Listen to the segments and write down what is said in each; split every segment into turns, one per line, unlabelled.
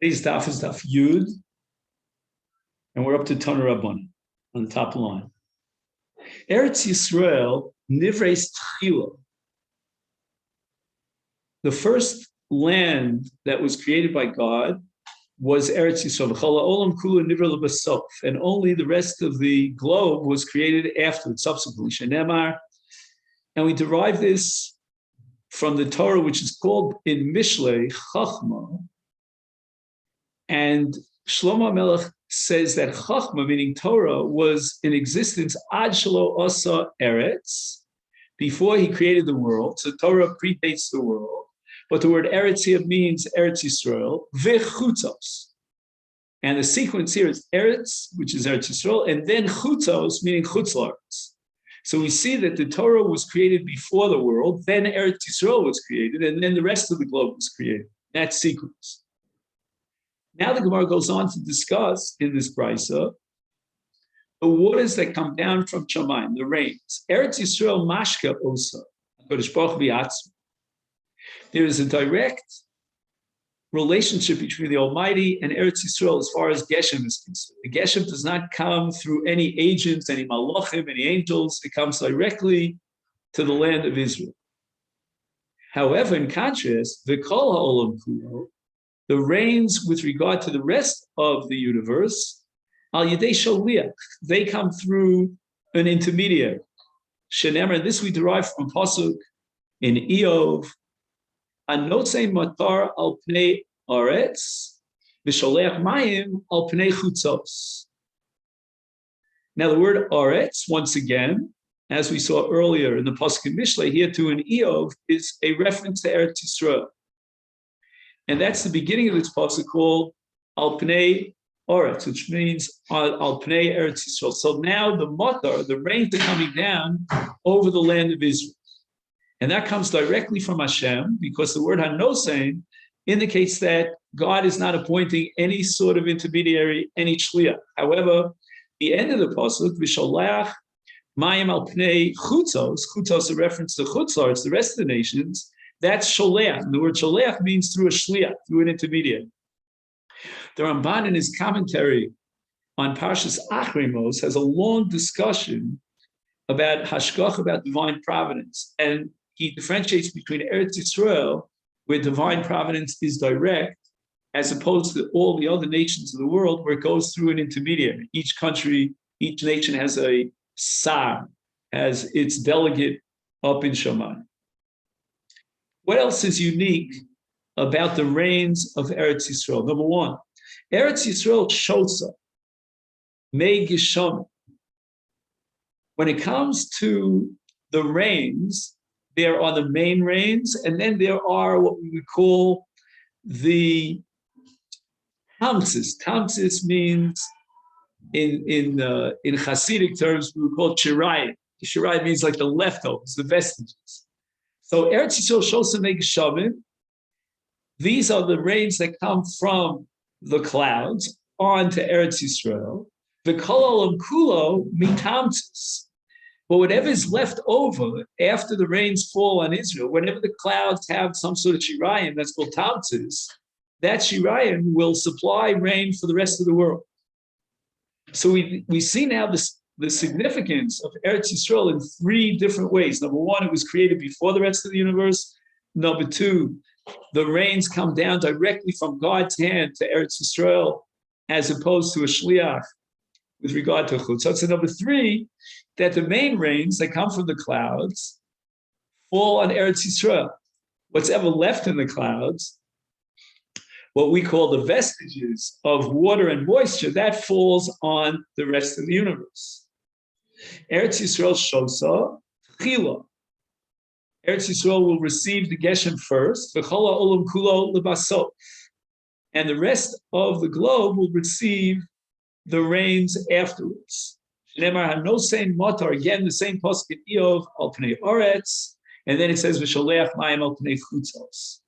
Today's daf is daf Yud, and we're up to Tana Rabboni on the top line. Eretz Yisrael nivreis tchila. The first land that was created by God was Eretz Yisrael. V'chol ha'olam kula nivra lebasof, and only the rest of the globe was created afterwards, subsequently. Shenemar, and we derive this from the Torah, which is called in Mishlei Chachma. And Shlomo Melech says that Chachma, meaning Torah, was in existence ad shelo asa eretz, before he created the world. So Torah predates the world. But the word eretz here means Eretz Yisrael, v'chutzos. And the sequence here is eretz, which is Eretz Yisrael, and then chutzos, meaning chutz la'aretz. So we see that the Torah was created before the world, then Eretz Yisrael was created, and then the rest of the globe was created. That sequence. Now the Gemara goes on to discuss in this brisa the waters that come down from Shamayim, the rains. Eretz Yisrael mashka osa, Kodesh Baruch Hu. There is a direct relationship between the Almighty and Eretz Yisrael as far as Geshem is concerned. The Geshem does not come through any agents, any malachim, any angels. It comes directly to the land of Israel. However, in contrast, the Kol Ha'olam Kulo, the rains with regard to the rest of the universe, al yedei sholiach, they come through an intermediary. Shenemer, this we derive from pasuk in Eov, anotzei matar al pnei aretz, v'sholeach mayim al pnei chutzos. Now the word aretz, once again, as we saw earlier in the pasuk in Mishlei, here too in Eov, is a reference to Eretz Yisrael. And that's the beginning of this pasuk called Al Pnei Oretz, which means Al Pnei Eretz Yisrael. So now the matar, the rains are coming down over the land of Israel. And that comes directly from Hashem, because the word Hanosein indicates that God is not appointing any sort of intermediary, any shliach. However, the end of the pasuk, V'sholach Mayim Al Pnei Chutzos, Chutzos, a reference to Chutzos, the rest of the nations, that's sholeach. And the word sholeach means through a shliach, through an intermediary. The Ramban in his commentary on Parshas Achremos has a long discussion about hashgach, about divine providence. And he differentiates between Eretz Yisrael, where divine providence is direct, as opposed to all the other nations of the world, where it goes through an intermediary. Each country, each nation has a sar, has its delegate up in Shamayim. What else is unique about the rains of Eretz Yisrael? Number one, Eretz Yisrael shotza, mei gishamim. When it comes to the rains, there are the main rains, and then there are what we would call the tamtzis. Tamtzis means, in Hasidic terms, we would call shirayim. Shirayim means like the leftovers, the vestiges. So Eretz Yisrael shosam mei gishamim. These are the rains that come from the clouds onto Eretz Yisrael. The kol olam kulo mitamtzis. But whatever is left over after the rains fall on Israel, whenever the clouds have some sort of shirayim, that's called tamtzis, that shirayim will supply rain for the rest of the world. So we see now the significance of Eretz Yisrael in three different ways. Number one, it was created before the rest of the universe. Number two, the rains come down directly from God's hand to Eretz Yisrael, as opposed to a shliach with regard to chutzot. So number three, that the main rains that come from the clouds fall on Eretz Yisrael. What's ever left in the clouds, what we call the vestiges of water and moisture, that falls on the rest of the universe. Eretz Yisrael shosa chila. Eretz Yisrael will receive the Geshem first, v'chol ha'olam kulo lebasof, and the rest of the globe will receive the rains afterwards. Shneimar hanosein matar, again the same pasuk in Eov, al pnei oretz, and then it says v'sholeach mayim al pnei chutzos.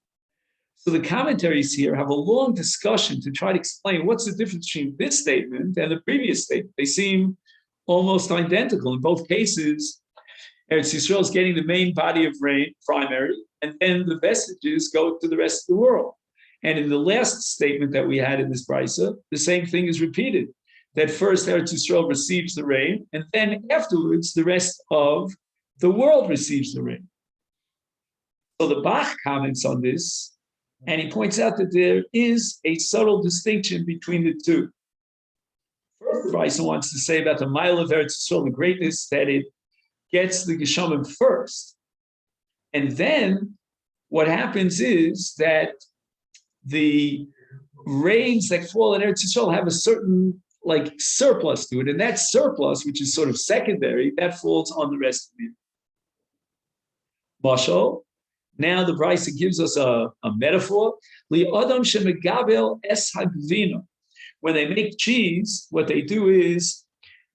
So the commentaries here have a long discussion to try to explain what's the difference between this statement and the previous statement. They seem almost identical. In both cases, Eretz Yisrael is getting the main body of rain, primary, and then the vestiges go to the rest of the world. And in the last statement that we had in this brisa, the same thing is repeated, that first Eretz Yisrael receives the rain, and then afterwards the rest of the world receives the rain. So the Bach comments on this, and he points out that there is a subtle distinction between the two. First, the brisa wants to say about the mile of Eretz Yisrael, the greatness that it gets the Geshamim first. And then what happens is that the rains that fall in Eretz Yisrael have a certain surplus to it, and that surplus, which is sort of secondary, that falls on the rest of the year. Mashal, now the Brisa gives us a metaphor. Li'adam shemegabel es hagvino. When they make cheese, what they do is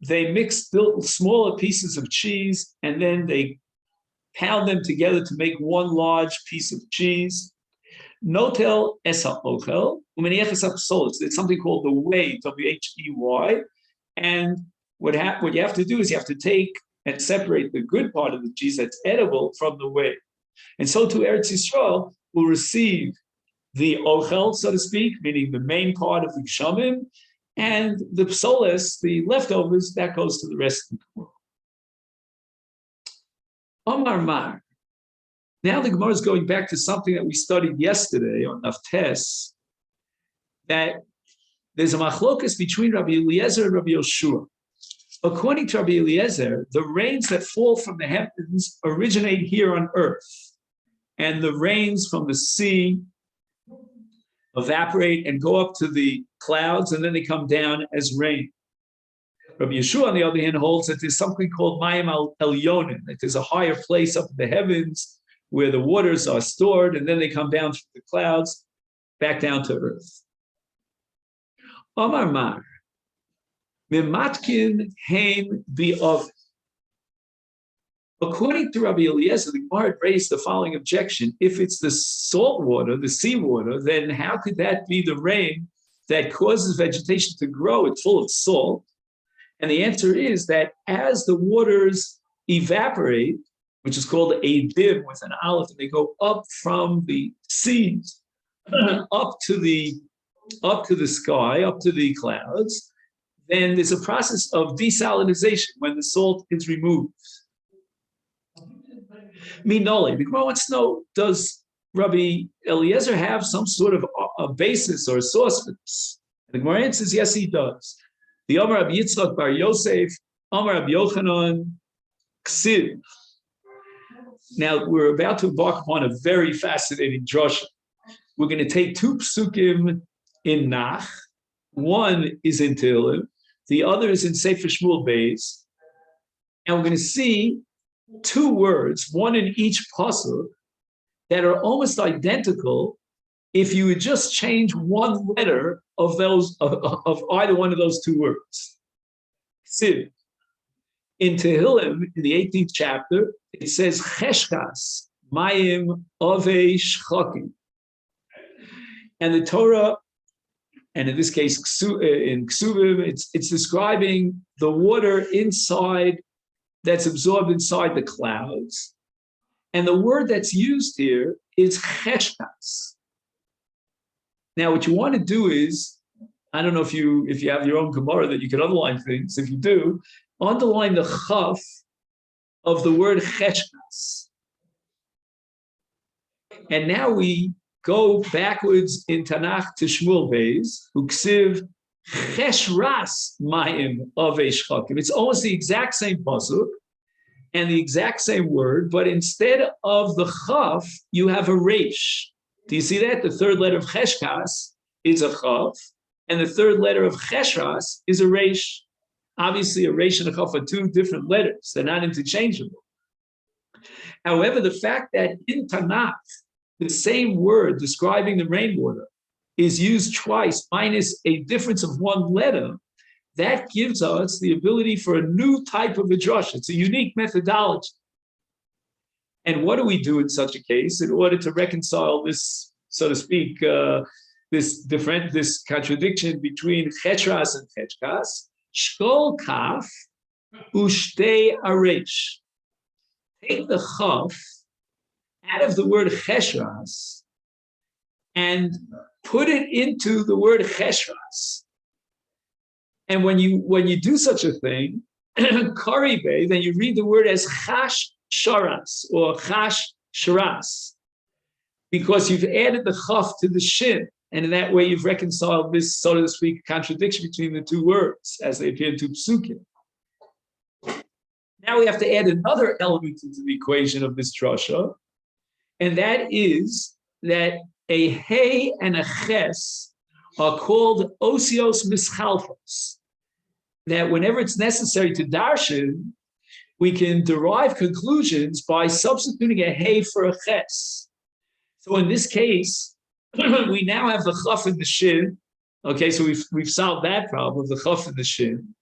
they mix smaller pieces of cheese, and then they pound them together to make one large piece of cheese. Notel esa ochel, it's something called the whey, W-H-E-Y. And what you have to do is you have to take and separate the good part of the cheese that's edible from the whey. And so to Eretz Yisrael will receive the ochel, so to speak, meaning the main part of the gshamim, and the psoles, the leftovers, that goes to the rest of the world. Omar Mar. Now the Gemara is going back to something that we studied yesterday on Naftes, that there's a machlokas between Rabbi Eliezer and Rabbi Yoshua. According to Rabbi Eliezer, the rains that fall from the heavens originate here on earth, and the rains from the sea evaporate and go up to the clouds, and then they come down as rain. Rabbi Yeshua, on the other hand, holds that there's something called Mayim Elyonim, that there's a higher place up in the heavens where the waters are stored, and then they come down through the clouds back down to earth. Omar Mar, Mimatkin Haim Bi'ov. According to Rabbi Eliezer, the Gemara raised the following objection. If it's the salt water, the seawater, then how could that be the rain that causes vegetation to grow? It's full of salt. And the answer is that as the waters evaporate, which is called a dim with an aleph, and they go up from the seas up to the sky, up to the clouds, then there's a process of desalinization when the salt is removed. Minole, the Gemara wants to know, does Rabbi Eliezer have some sort of a basis or a source for this? The Gemara answers, yes, he does. The Amar Rabbi Yitzchak bar Yosef, Amar Rabbi Yochanan, Ksiv. Now, we're about to embark upon a very fascinating drasha. We're going to take two psukim in Nach. One is in Tehillim, the other is in Sefer Shmuel Beis. And we're going to see two words, one in each pasuk, that are almost identical if you would just change one letter of those of either one of those two words. Siv. In Tehillim, in the 18th chapter, it says Cheshkas Mayim Ove Shchakim. And the Torah, and in this case in Ksuvim, it's describing the water inside that's absorbed inside the clouds. And the word that's used here is Cheshkas. Now, what you want to do is, I don't know if you have your own Gemara that you can underline things. If you do, underline the chaf of the word cheshkas. And now we go backwards in Tanakh to Shmuel Beis, who ksiv cheshras mayim avei shchakim. It's almost the exact same pasuk and the exact same word, but instead of the chaf, you have a reish. Do you see that? The third letter of cheshkas is a chaf, and the third letter of cheshras is a reish. Obviously, a reish and a chaf are two different letters. They're not interchangeable. However, the fact that in Tanakh, the same word describing the rainwater is used twice, minus a difference of one letter, that gives us the ability for a new type of a drush. It's a unique methodology. And what do we do in such a case in order to reconcile this, so to speak, this contradiction between cheshras and cheshkas? Shkol kaf ushtei aresh. Take the chaf out of the word cheshras and put it into the word cheshras. And when you do such a thing, karibe, then you read the word as chash sharas or chash sharas, because you've added the chaf to the shin. And in that way, you've reconciled this, so to speak, contradiction between the two words as they appear in two psukim. Now we have to add another element into the equation of this drasha, and that is that a hey and a ches are called osios mischalfos. That whenever it's necessary to darshan, we can derive conclusions by substituting a hey for a ches. So in this case, we now have the chaf and the shin. Okay, so we've solved that problem, the chaf and the shin.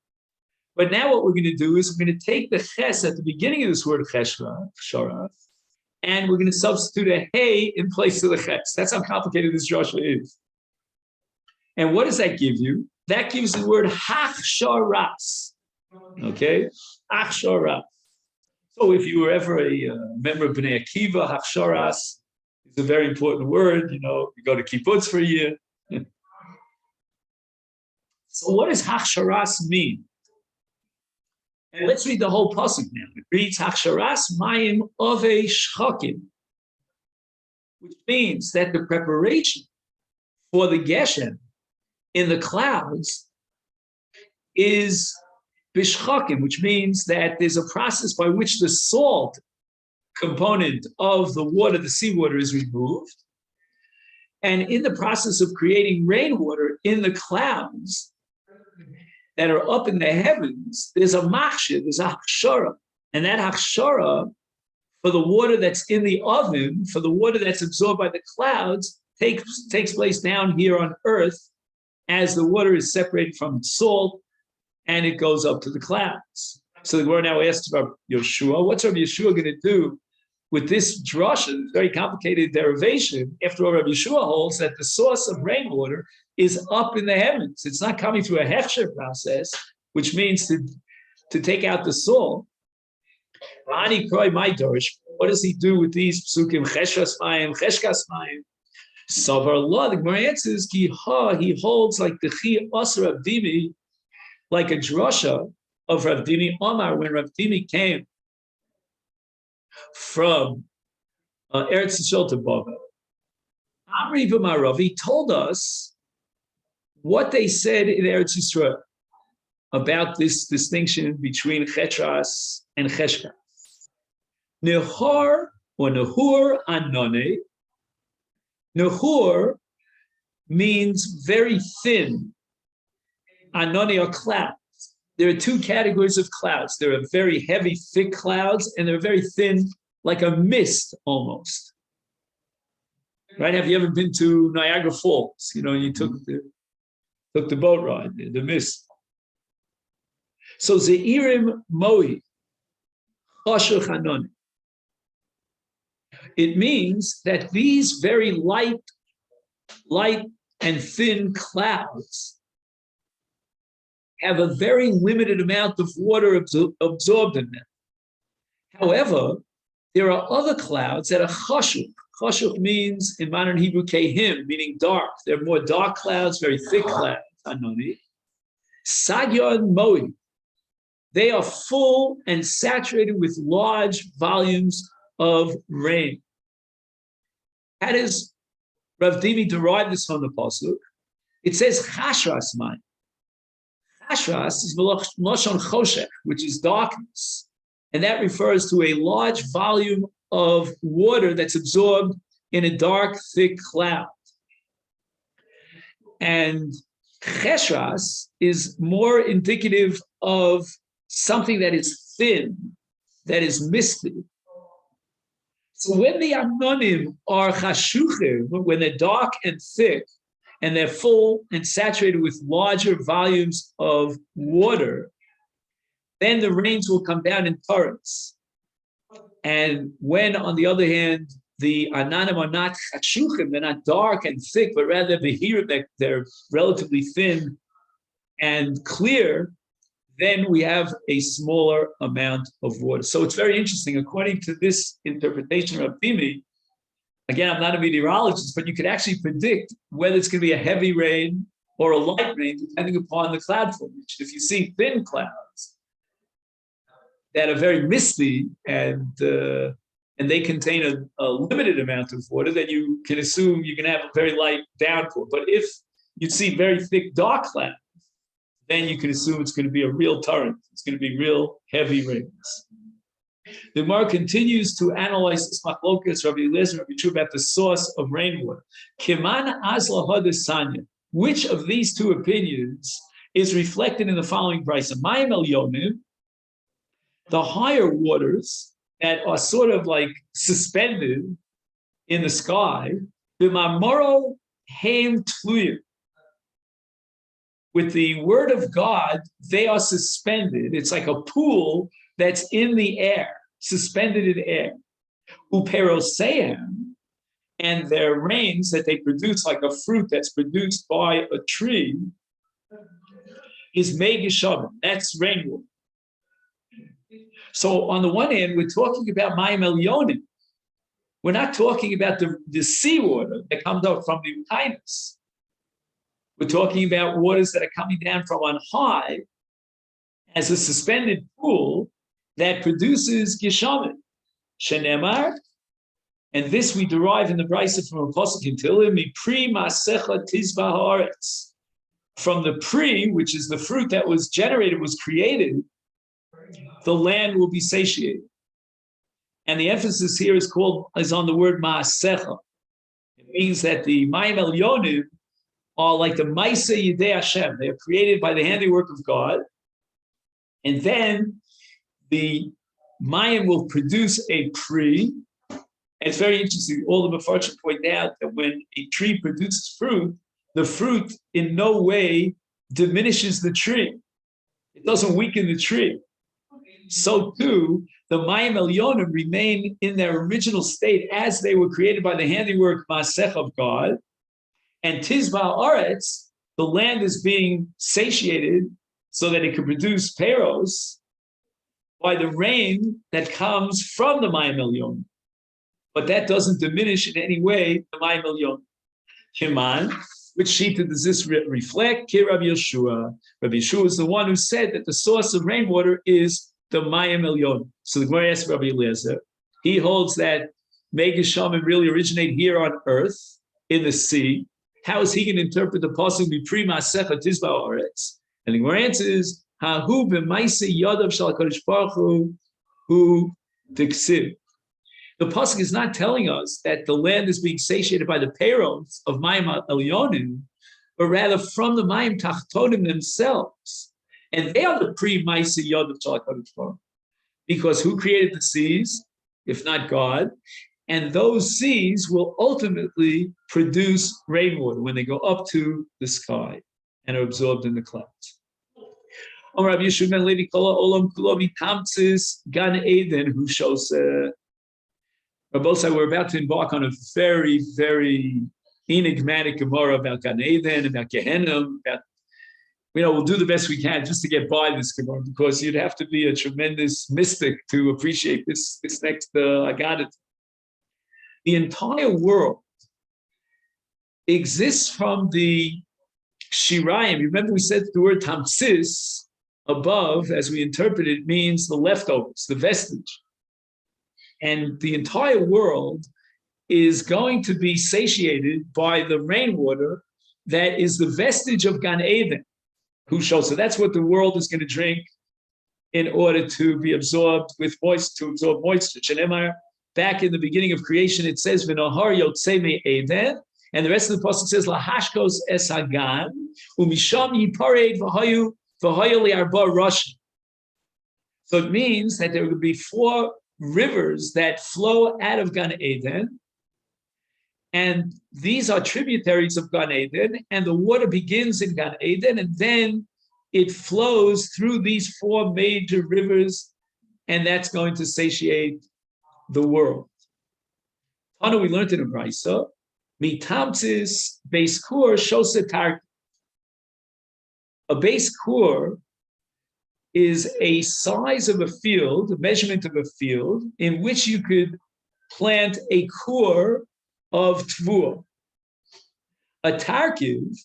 But now what we're going to do is we're going to take the ches at the beginning of this word cheshra, shara, and we're going to substitute a hey in place of the ches. That's how complicated this drasha is. And what does that give you? That gives the word hachsharas. Okay, hachsharas. So if you were ever a member of Bnei Akiva, hachsharas is a very important word. You know, you go to kibbutz for a year. So what does hachsharas mean? And let's read the whole pasuk now. It reads hachsharas mayim ove shchakim, which means that the preparation for the geshem in the clouds is bishchakim, which means that there's a process by which the salt component of the water, the seawater, is removed. And in the process of creating rainwater in the clouds that are up in the heavens, there's a machshir, there's a hachshara. And that hachshara, for the water that's in the oven, for the water that's absorbed by the clouds, takes place down here on earth as the water is separated from salt and it goes up to the clouds. So the Gemara now asks about Yeshua. What's Rabbi Yeshua going to do with this drasha, very complicated derivation? After all, Rabbi Yeshua holds that the source of rainwater is up in the heavens. It's not coming through a hefsher process, which means to take out the salt. What does he do with these psukim? Cheshras mayim, cheshkas mayim. Savar Allah, the Gemara answers, he holds like the chi asar Rav Dimi, like a drasha of Rav Dimi Omar, when Rav Dimi came from Eretz Yisrael to Bavel. Amri v'marav, he told us what they said in Eretz Yisrael about this distinction between chetras and cheshkas. Nehor or nehur anone. Nehur means very thin. Anone are clouds. There are two categories of clouds. There are very heavy, thick clouds, and they're very thin, like a mist almost. Right? Have you ever been to Niagara Falls? You know, you took the boat ride, the mist. So Zeirim Moi, Choshuch Hanoni. It means that these very light and thin clouds have a very limited amount of water absorbed in them. However, there are other clouds that are chashuk. Chashuk means, in modern Hebrew, kehim, meaning dark. They're more dark clouds, very thick clouds. Anoni. Sagyon moi. They are full and saturated with large volumes of rain. How does Rav Dimi derive this from the pasuk? It says chashras mayim. Chashras is Lashon Choshech, which is darkness. And that refers to a large volume of water that's absorbed in a dark, thick cloud. And Cheshras is more indicative of something that is thin, that is misty. So when the Anonim are Chashuchim, when they're dark and thick, and they're full and saturated with larger volumes of water, then the rains will come down in torrents. And when, on the other hand, the Ananim are not Chashuchim, they're not dark and thick, but rather they're relatively thin and clear, then we have a smaller amount of water. So it's very interesting. According to this interpretation of Dimi, again, I'm not a meteorologist, but you could actually predict whether it's going to be a heavy rain or a light rain, depending upon the cloud formation. If you see thin clouds that are very misty and they contain a limited amount of water, then you can assume you can have a very light downpour. But if you see very thick, dark clouds, then you can assume it's going to be a real torrent. It's going to be real heavy rains. The Gemara continues to analyze this machlokas, Rabbi Eliezer, Rabbi Yehoshua, about the source of rainwater. Kiman azla hadesanya. Which of these two opinions is reflected in the following brisa? Mayim elyonim, the higher waters that are sort of like suspended in the sky, b'mamoro heim tluyim. With the word of God, they are suspended. It's like a pool that's in the air, suspended in air. Uperoseim, and their rains that they produce, like a fruit that's produced by a tree, is megishavim. That's rainwater. So on the one hand, we're talking about mayim elyonim. We're not talking about the seawater that comes up from the Taanit. We're talking about waters that are coming down from on high as a suspended pool that produces gishamim. Shenemar, and this we derive in the brisa from a pasuk in Tehillim, pri Masechet tizba haaretz. From the pri, which is the fruit that was generated, was created, the land will be satiated. And the emphasis here is on the word ma'asecha. It means that the mayim elyonim are like the Maise Yidei Hashem. They are created by the handiwork of God. And then the mayim will produce a tree. And it's very interesting. All the Mefarshim point out that when a tree produces fruit, the fruit in no way diminishes the tree. It doesn't weaken the tree. So too, the mayim elyonim remain in their original state as they were created by the handiwork Masech of God. And tizba aretz, the land is being satiated so that it can produce peros by the rain that comes from the mayim elyonim. But that doesn't diminish in any way the mayim elyonim. Kiman, which shita does this reflect? Ki Rabbi Yehoshua. Rabbi Yehoshua is the one who said that the source of rainwater is the mayim elyonim. So the Gemara asks Rabbi Eliezer. He holds that megishamim really originate here on earth in the sea. How is he going to interpret the pasuk "Mipri Masechet Tizba Haaretz"? And the Gemara answers, "Hahu b'maise yadav shel Hakadosh Baruch Hu tiksiv." The pasuk is not telling us that the land is being satiated by the peros of mayim elyonim, but rather from the mayim tachtonim themselves, and they are the pre-maise yadav shel Hakadosh Baruch Hu. Because who created the seas, if not God? And those seas will ultimately produce rainwater when they go up to the sky and are absorbed in the clouds. Rabbi Yehoshua ben Levi Kol Olam Kulo Mitamtzis Gan Eden, who shows we're about to embark on a very, very enigmatic Gemara about Gan Eden, about Gehenna, about, we'll do the best we can just to get by this Gemara, because you'd have to be a tremendous mystic to appreciate this next Agadah. The entire world exists from the Shirayim. Remember, we said the word tamsis above, as we interpret it, means the leftovers, the vestige. And the entire world is going to be satiated by the rainwater that is the vestige of Gan Eden. Who shows? So that's what the world is going to drink in order to be absorbed with moisture, to absorb moisture. Shenemar, back in the beginning of creation, it says, "V'nohar yotzei me'eden," and the rest of the pasuk says, "Lahashkos es hagan, u'misham yipared v'hayu li'arba roshim." So it means that there will be 4 rivers that flow out of Gan Eden, and these are tributaries of Gan Eden, and the water begins in Gan Eden, and then it flows through these 4 major rivers, and that's going to satiate the world. Tana, we learned in a brisa, mitamtzis beis kur shosetar. A beis kur is a size of a field, a measurement of a field, in which you could plant a kur of Tvua. A Tarkiv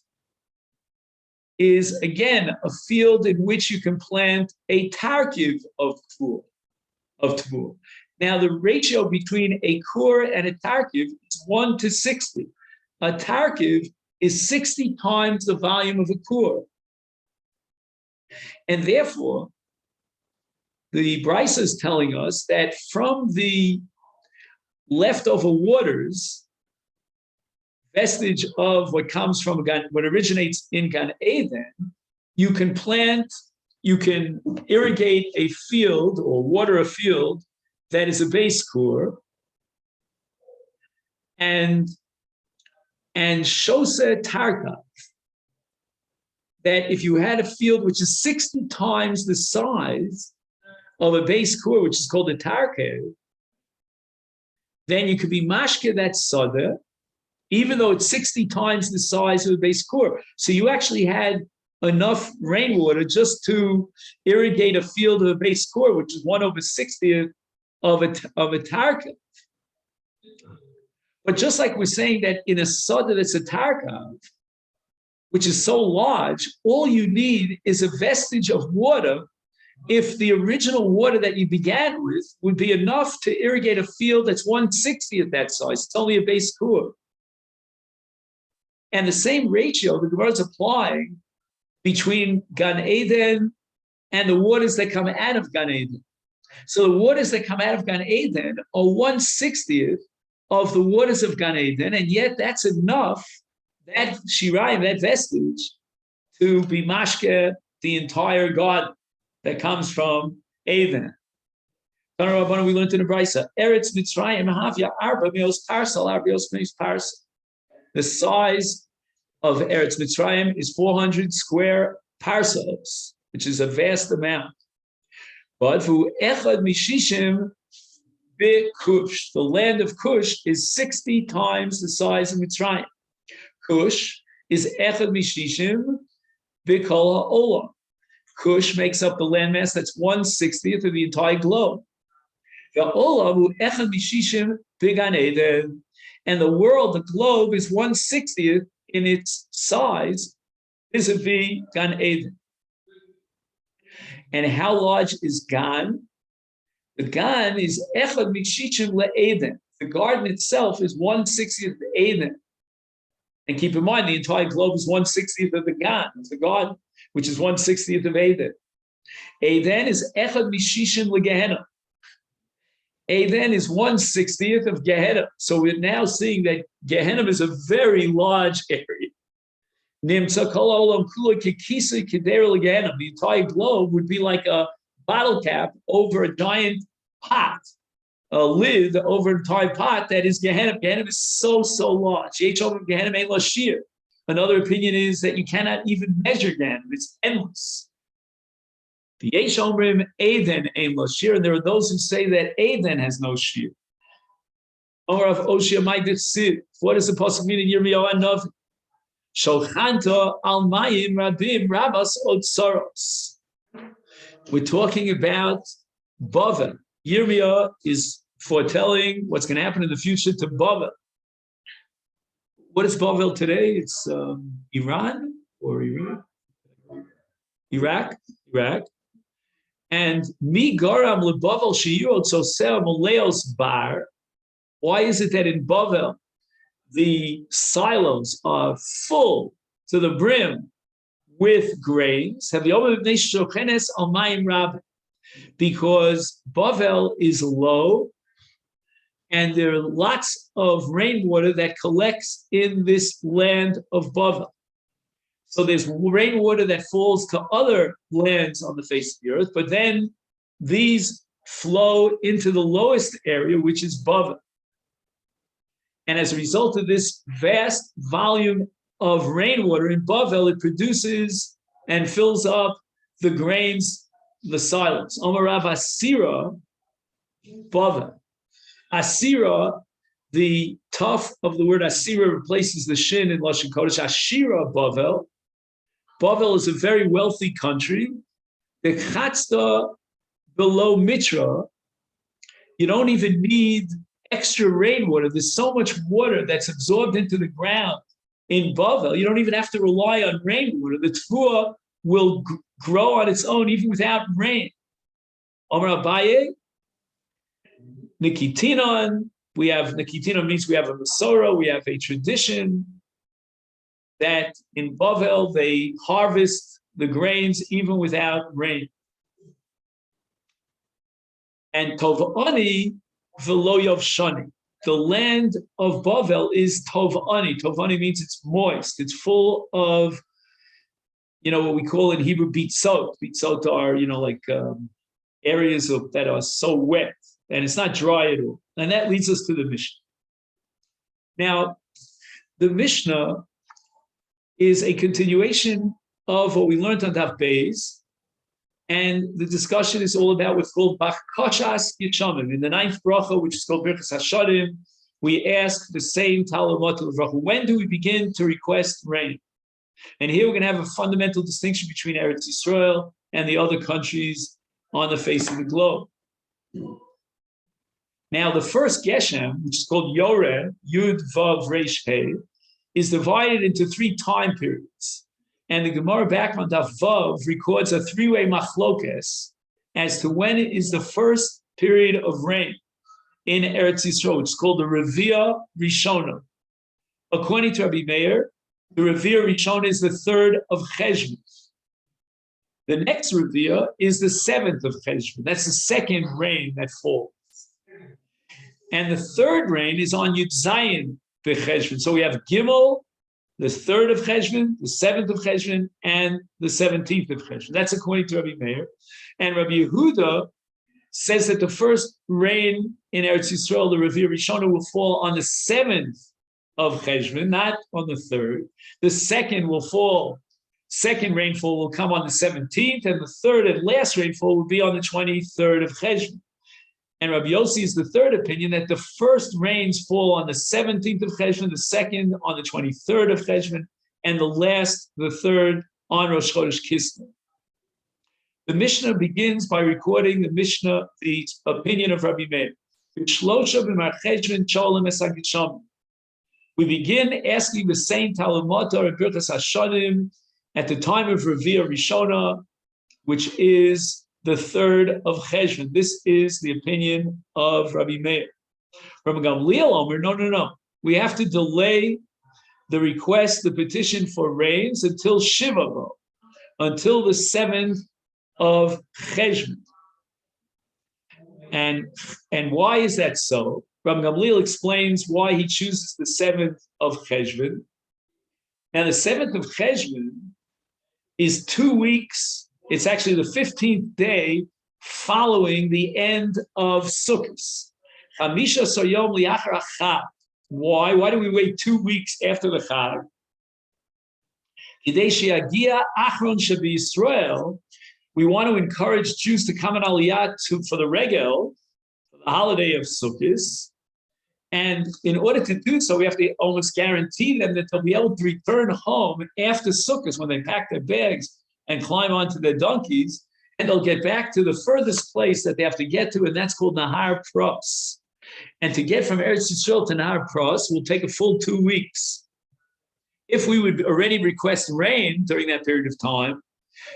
is, again, a field in which you can plant a Tarkiv of Tvua. Now, the ratio between a Kur and a Tarkiv is 1 to 60. A Tarkiv is 60 times the volume of a Kur. And therefore, the Brisa is telling us that from the leftover waters, vestige of what comes from what originates in Gan Eden, you can irrigate a field or water a field that is a base Kur, and Shosa Tarkav, that if you had a field which is 60 times the size of a base Kur, which is called a Tarkev, then you could be mashke that sada, even though it's 60 times the size of the base Kur. So you actually had enough rainwater just to irrigate a field of a base Kur, which is 1/60th of a Tarkav. But just like we're saying that in a sada that's a Tarkav, which is so large, all you need is a vestige of water. If the original water that you began with would be enough to irrigate a field that's 1/60th that size, it's only a base Kur. And the same ratio the Gemara is applying between Gan Eden and the waters that come out of Gan Eden. So the waters that come out of Gan Eden are 1/60th of the waters of Gan Eden, and yet that's enough, that shirayim, that vestige, to be mashke the entire garden that comes from Eden. We learned in the Brisa, Eretz Mitzrayim havya arba mios parsal, arba mios parsal. The size of Eretz Mitzrayim is 400 square parcels, which is a vast amount. But for echad mishishim Kush, the land of Kush is 60 times the size of Mitzrayim. Kush is echad mishishim b'kol ha'olam. Kush makes up the landmass that's 1/60th of the entire globe. The olam hu echad mishishim b'gan Eden. And the world, the globe, is 1/60th in its size vis-a-vis Gan Eden. And how large is Gan? The Gan is Echad Mishichim LeEden. The garden itself is 1/60th of Eden. And keep in mind, the entire globe is 1/60th of the Gan, of the garden, which is 1/60th of Eden. Eden is Echad Mishishim LeGehenna. Eden is 1/60th of Gehenna. So we're now seeing that Gehenna is a very large area. The entire globe would be like a bottle cap over a giant pot, a lid over an entire pot that is Gehenna. Gehenna is so large. Another opinion is that you cannot even measure Gehenna. It's endless. The Yesh Omrim Eden Ein Lo Shir, and there are those who say that Eden has no shir. Or of Oshia Ma'idit Sid. What does the pasuk mean in Yirmiyahu Hanavi? Sholchanta al Mayim Rabim Rabas Otsaros. We're talking about Bavel. Yirmiyah is foretelling what's going to happen in the future to Bavel. What is Bavel today? It's Iran or Iran? Iraq. And mi garam leBavel sheyurot soseh moleos bar. Why is it that in Bavel the silos are full to the brim with grains? Because Bavel is low, and there are lots of rainwater that collects in this land of Bavel. So there's rainwater that falls to other lands on the face of the earth, but then these flow into the lowest area, which is Bavel. And as a result of this vast volume of rainwater in Bavel, it produces and fills up the grains, the silos. Omarav Asira, Bavel. Asira, the tough of the word Asira replaces the shin in Lashon Kodesh. Ashira, Bavel. Bavel is a very wealthy country. The Chatzda below Mitra, you don't even need extra rainwater. There's so much water that's absorbed into the ground in Bavel. You don't even have to rely on rainwater. The tefua will grow on its own even without rain. Omar Abaye, Nikitinon. We have Nikitinon means we have a Masorah, we have a tradition that in Bavel they harvest the grains even without rain. And Tovani v'lo yovshani. The land of Bavel is Tovani. Tovani means it's moist. It's full of, what we call in Hebrew bitzot. Bitzot are, areas that are so wet, and it's not dry at all. And that leads us to the Mishnah. Now, the Mishnah is a continuation of what we learned on Daf Beis, and the discussion is all about what's called Bachkashas Yishamim. In the 9th bracha, which is called Birchas Hashadim, we ask the same Talamot Levracha. When do we begin to request rain? And here we're going to have a fundamental distinction between Eretz Yisrael and the other countries on the face of the globe. Now, the first Geshem, which is called Yoreh, Yud Vav Reish He, is divided into 3 time periods. And the Gemara back on Daf Vav records a 3-way machlokes as to when it is the first period of rain in Eretz Yisrael, which is called the Revia Rishona. According to Rabbi Meir, the Revia Rishona is the 3rd of Cheshvan. The next Revia is the 7th of Cheshvan. That's the second rain that falls. And the 3rd rain is on Yud Zayin B'Cheshvan. So we have Gimel, the 3rd of Cheshvan, the 7th of Cheshvan, and the 17th of Cheshvan. That's according to Rabbi Meir. And Rabbi Yehuda says that the first rain in Eretz Yisrael, the Revia Rishona, will fall on the 7th of Cheshvan, not on the 3rd. The second rainfall will come on the 17th, and the 3rd and last rainfall will be on the 23rd of Cheshvan. And Rabbi Yossi is the 3rd opinion that the first rains fall on the 17th of Cheshvan, the second on the 23rd of Cheshvan, and the 3rd, on Rosh Chodesh Kislev. The Mishnah begins by recording the opinion of Rabbi Meir. We begin asking the same Talamata and Birchas Hashadim at the time of Revia Rishona, which is the 3rd of Cheshvan. This is the opinion of Rabbi Meir. Rabbi Gamliel Omer, no. We have to delay the request, the petition for rains until Shiva, until the 7th of Cheshvan. And why is that so? Rabbi Gamliel explains why he chooses the 7th of Cheshvan. Now, the 7th of Cheshvan is 2 weeks. It's actually the 15th day following the end of Sukkot. Chamisha Soyom Liachar Chag. Why? Why do we wait 2 weeks after the Chag? Kidei sheyagia achron shebi Yisrael. We want to encourage Jews to come in Aliyah for the Regel, the holiday of Sukkot. And in order to do so, we have to almost guarantee them that they'll be able to return home after Sukkot when they pack their bags and climb onto their donkeys, and they'll get back to the furthest place that they have to get to, and that's called Nahar Pros. And to get from Eretz Yisrael to Nahar Pros will take a full 2 weeks. If we would already request rain during that period of time,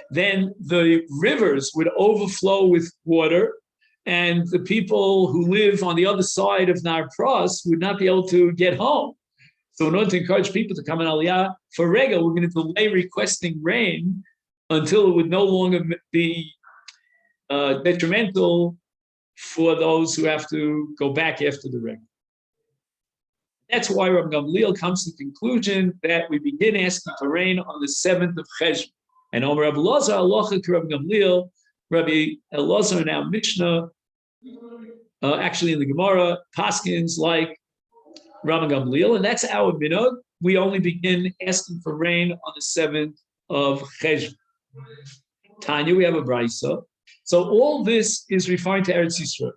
then the rivers would overflow with water, and the people who live on the other side of Nahar Pros would not be able to get home. So in order to encourage people to come in Aliyah for Regel, we're going to delay requesting rain until it would no longer be detrimental for those who have to go back after the Regel. That's why Rabbi Gamliel comes to the conclusion that we begin asking for rain on the 7th of Cheshvan. And Omer Rabbi Elazar, halacha to Rabbi Gamliel, Rabbi Elazar in our Mishnah, actually in the Gemara, Paskins like Rabbi Gamliel, and that's our minhag. We only begin asking for rain on the 7th of Cheshvan. Tanya, we have a brisa. So all this is referring to Eretz Yisrael.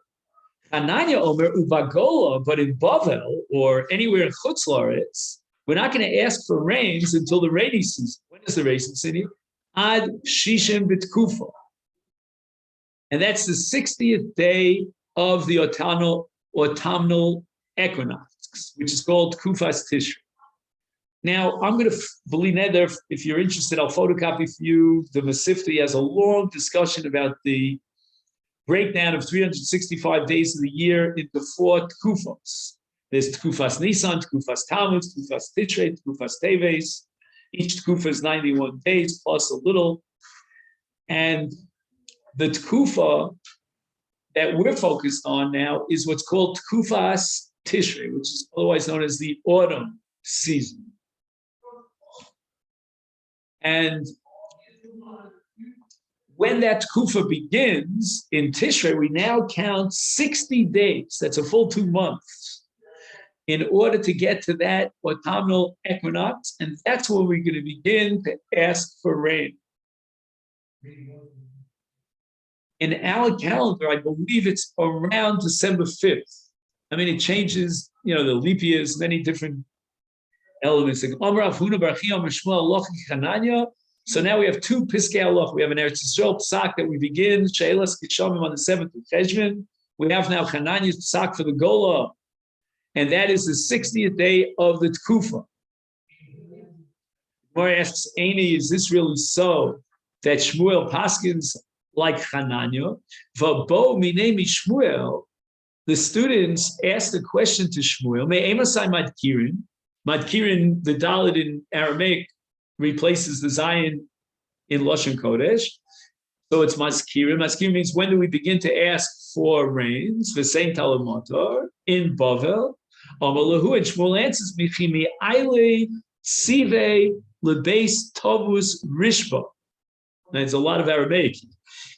Ananya Omer Ubagola, but in Bavel or anywhere in Chutz La'aretz, we're not going to ask for rains until the rainy season. When is the rainy season? Ad Shishim B'Tkufa. And that's the 60th day of the autumnal autumnal equinox, which is called Kufas Tishrei. Now, I'm going to believe Neder, if you're interested, I'll photocopy for you. The Masechet has a long discussion about the breakdown of 365 days of the year into 4 Tkufos. There's Tkufas Nisan, Tkufas Tammuz, Tkufas Tishrei, Tkufas Teves. Each Tkufa is 91 days plus a little. And the Tkufa that we're focused on now is what's called Tkufas Tishrei, which is otherwise known as the autumn season. And when that Tkufa begins in Tishrei, we now count 60 days. That's a full 2 months in order to get to that autumnal equinox. And that's when we're going to begin to ask for rain. In our calendar, I believe it's around December 5th. I mean, it changes, the leap years, many different elements. So now we have 2 Piskei Halach. We have an Eretz Yisrael Psak that we begin, She'elas Kishamim on the 7th of Cheshvan. We have now Hananiah's Psak for the Gola, and that is the 60th day of the Tkufa. Gemara asks, Aini, is this really so that Shmuel paskins like Hananiah? Vabo minei Shmuel, the students asked a question to Shmuel. Me emasai madkirin. Madkirin, the Dalet in Aramaic, replaces the Zayin in Lashon Kodesh. So it's Maskirin. Maskirin means when do we begin to ask for rains? The same Talamotar in Bavel. Amalahu, and Shmuel answers, Michimi Aile Sive Lebeis Tovus Rishba. There's a lot of Aramaic.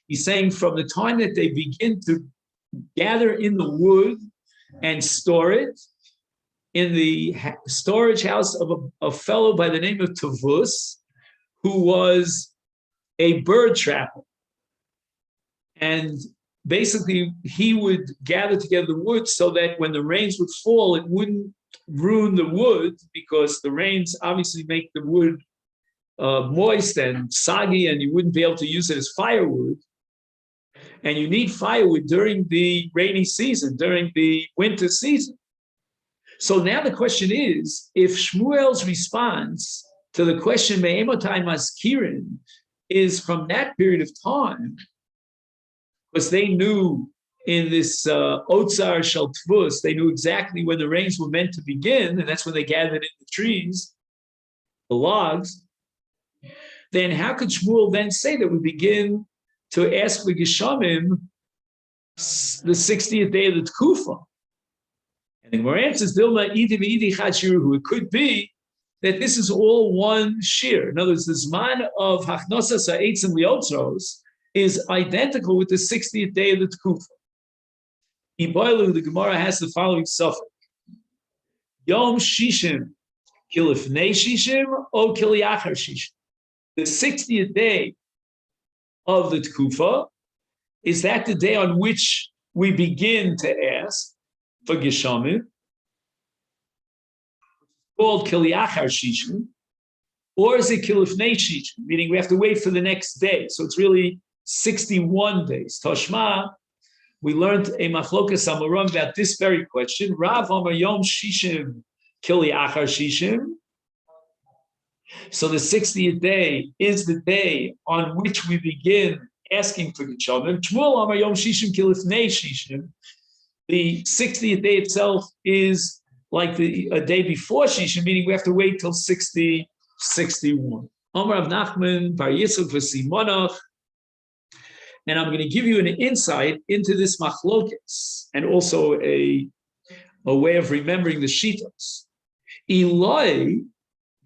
He's saying from the time that they begin to gather in the wood and store it in the storage house of a fellow by the name of Tavus, who was a bird trapper. And basically, he would gather together the wood so that when the rains would fall, it wouldn't ruin the wood, because the rains obviously make the wood moist and soggy, and you wouldn't be able to use it as firewood. And you need firewood during the rainy season, during the winter season. So now the question is, if Shmuel's response to the question, Me'emotai Maskirin, is from that period of time, because they knew in this Otsar Shel Tvus, they knew exactly when the rains were meant to begin, and that's when they gathered in the trees, the logs, then how could Shmuel then say that we begin to ask for Geshamim the 60th day of the Tkufa? And the Gemara answers, Dilma Idi V'Idi Chad Shiruhu. It could be that this is all one shir. In other words, the Zman of Hachnosas HaEitzim Liotros is identical with the 60th day of the Tkufa. Iboilu, the Gemara has the following suffix. Yom Shishim Kilifnei Shishim O Kiliachar Shishim. The 60th day of the Tkufa, is that the day on which we begin to ask for Geshamim, called Kiliachar Shishim, or is it Kilifnei Shishim, meaning we have to wait for the next day? So it's really 61 days. Toshma, we learned a machlokas amoram about this very question. Rav Amar Yom Shishim Kiliachar Shishim. So the 60th day is the day on which we begin asking for Geshamim. Shmuel Amar Yom Shishim Kilifnei Shishim. The 60th day itself is like a day before Shishim, meaning we have to wait till 60, 61. Amar Rav Nachman Bar Yitzchak V'Simonach. And I'm going to give you an insight into this machlokas, and also a way of remembering the shitos. Eloi,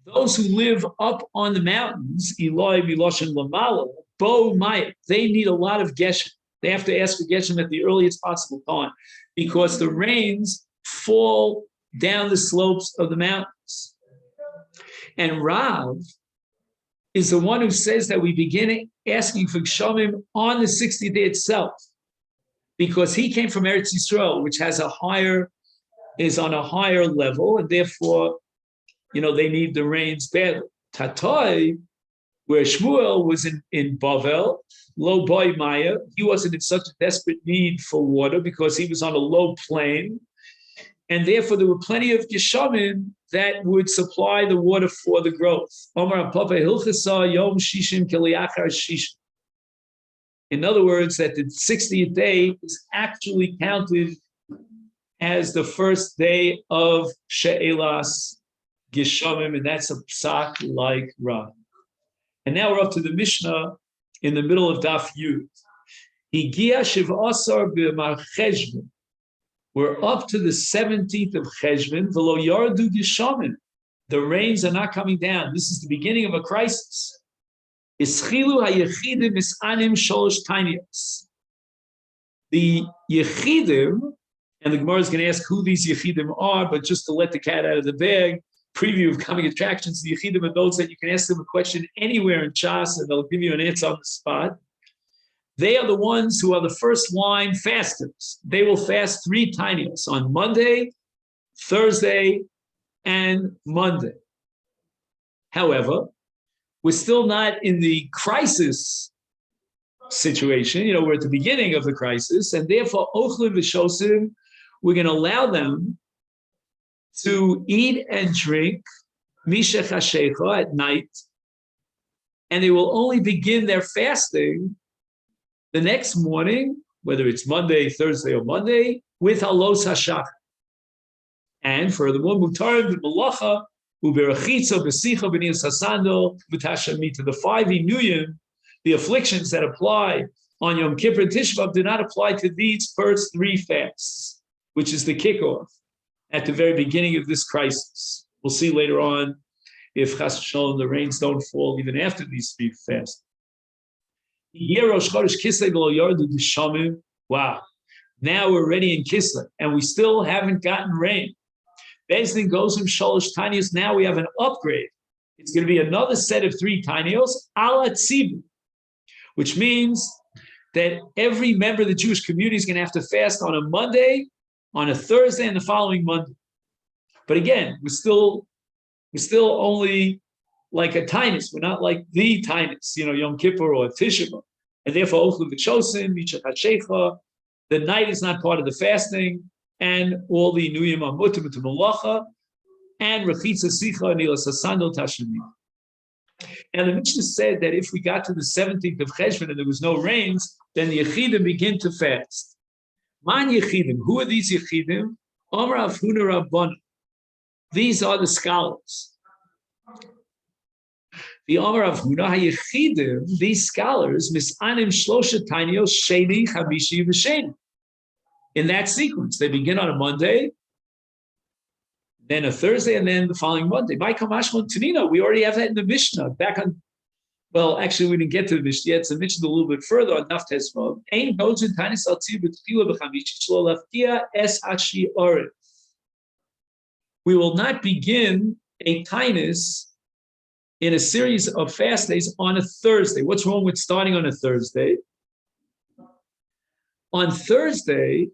those who live up on the mountains, Eloi Miloshin Lamala, Bo Maya, they need a lot of geshem. They have to ask for geshem at the earliest possible time, because the rains fall down the slopes of the mountains. And Rav is the one who says that we begin asking for Geshamim on the 60th day itself, because he came from Eretz Yisrael, which is on a higher level, and therefore, they need the rains badly. Tatoi, where Shmuel was in Bavel, low boy Maya. He wasn't in such a desperate need for water because he was on a low plain. And therefore, there were plenty of Geshamim that would supply the water for the growth. In other words, that the 60th day is actually counted as the first day of She'elas Geshamim, and that's a psak like Rav. And now we're up to the Mishnah in the middle of Daf Yud. Higia Shiv'asar b'Mar Cheshvan. We're up to the 17th of Cheshvan. V'lo yardu Geshamim. The rains are not coming down. This is the beginning of a crisis. Ischilu hayechidim misanim sholosh tainiyos. The yechidim, and the Gemara is going to ask who these yechidim are, but just to let the cat out of the bag, preview of coming attractions, the yechidim are those that you can ask them a question anywhere in Chas and they'll give you an answer on the spot. They are the ones who are the first line fasters. They will fast 3 tainiyos on Monday, Thursday, and Monday. However, we're still not in the crisis situation. We're at the beginning of the crisis, and therefore, Ochlim v'Shosim, we're going to allow them to eat and drink Mishech HaShecha at night, and they will only begin their fasting the next morning, whether it's Monday, Thursday, or Monday, with Halos HaShach. And furthermore, Mutarim v'Malacha u'Berachitza b'Sicha b'Nias Hasandol v'Tashamita. The 5 Inuyim, the afflictions that apply on Yom Kippur and Tishbav, do not apply to these first 3 fasts, which is the kickoff at the very beginning of this crisis. We'll see later on if Chas v'Shalom the rains don't fall even after these 3 fasts. Wow. Now we're already in Kislev, and we still haven't gotten rain. Bezdin goes from Sholosh Tainiyos. Now we have an upgrade. It's going to be another set of 3 Tainiyos, ala Tzibu, which means that every member of the Jewish community is going to have to fast on a Monday, on a Thursday, and the following Monday. But again, we're still only like a Tainus. We're not like the Tainus, Yom Kippur or Tisha B'Av. And therefore, Ochlu v'Chosim, Mishach HaShecha, the night is not part of the fasting, and all the Inuyim are Mutim to Malacha, and Rechitza Sicha, Nilas Hasandol Tashemim. And the Mishnah said that if we got to the 17th of Cheshvan and there was no rains, then the Yechidim begin to fast. Man Yechidim, who are these Yechidim? Omer Avhuna Rabbanu. These are the scholars. The Omer Avhuna HaYechidim, these scholars, Misanim Shlosha Tainiyos Sheni Chavishi V'Sheni. In that sequence, they begin on a Monday, then a Thursday, and then the following Monday. Michael Mashmon Tanina, we already have that in the Mishnah. Actually, we didn't get to the Mishnah yet. It's a Mishnah a little bit further on Daf Tesvav. Ein Dozin Tanis Altzir B'Tchila B'Chamishi Shlo Lafkia Es Ashi Oret. We will not begin a Tainus in a series of fast days on a Thursday. What's wrong with starting on a Thursday? On Thursday,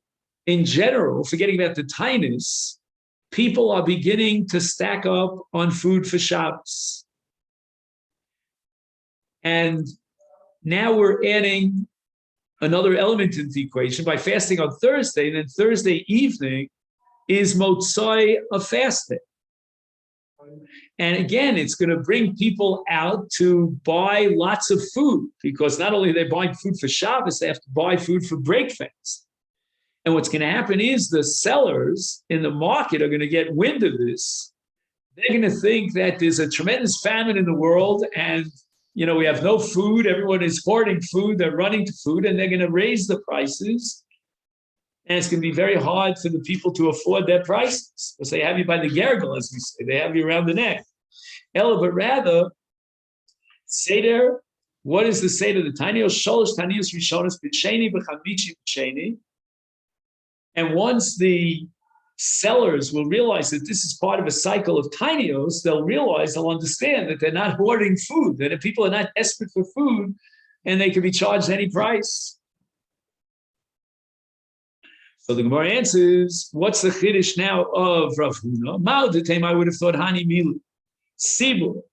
in general, forgetting about the Tainus, people are beginning to stack up on food for Shabbos. And now we're adding another element into the equation by fasting on Thursday, and then Thursday evening is Motzai of fasting. And again, it's going to bring people out to buy lots of food, because not only are they buying food for Shabbos, they have to buy food for breakfast. And what's going to happen is the sellers in the market are going to get wind of this. They're going to think that there's a tremendous famine in the world, and we have no food. Everyone is hoarding food. They're running to food, and they're going to raise the prices. And it's going to be very hard for the people to afford their prices, because they have you by the gergel, as we say. They have you around the neck. Ella, but rather, Seder, what is the Seder? The Tainiyos Sholosh Tainiyos Rishonos B'Sheni B'Chamishi B'Sheni. And once the sellers will realize that this is part of a cycle of Tainiyos, they'll understand that they're not hoarding food, that if people are not desperate for food, and they can be charged any price. So the Gemara answers, what's the chiddush now of Rav Huna? Ma'odetem, I would have thought Hani Milu. Sibur.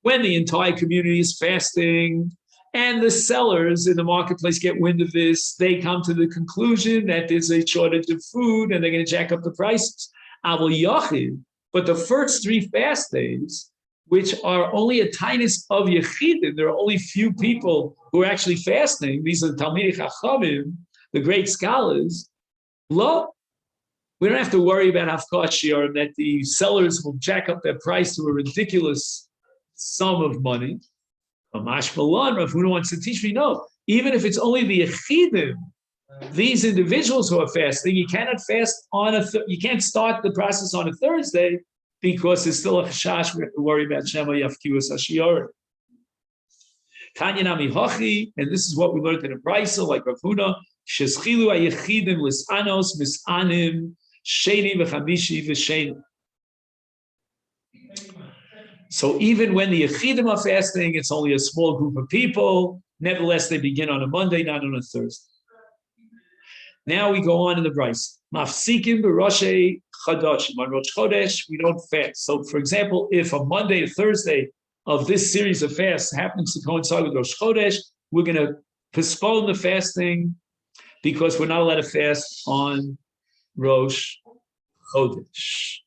When the entire community is fasting and the sellers in the marketplace get wind of this, they come to the conclusion that there's a shortage of food and they're going to jack up the prices. But the first 3 fast days, which are only a taanit of yechidim, there are only few people who are actually fasting. These are the Talmidei Chachamim, the great scholars. Lo, we don't have to worry about hafkash or that the sellers will jack up their price to a ridiculous sum of money. Amash Malan, Rav Huna wants to teach me, no, even if it's only the yechidim, these individuals who are fasting, you cannot fast on you can't start the process on a Thursday because there's still a chashash. We have to worry about Shema Yafkius Hashiyar. Tanya Nami Hachi, and this is what we learned in the Brisa, like Rav Huna, Sheschilu Ayechidim Lisanos Misanim Sheni V'Chamishi V'Sheni. So even when the Yechidim are fasting, it's only a small group of people. Nevertheless, they begin on a Monday, not on a Thursday. Now we go on in the Brisa. Mafsikim b'Roshei Chadashim. On Rosh Chodesh, we don't fast. So, for example, if a Monday or Thursday of this series of fasts happens to coincide with Rosh Chodesh, we're going to postpone the fasting because we're not allowed to fast on Rosh Chodesh.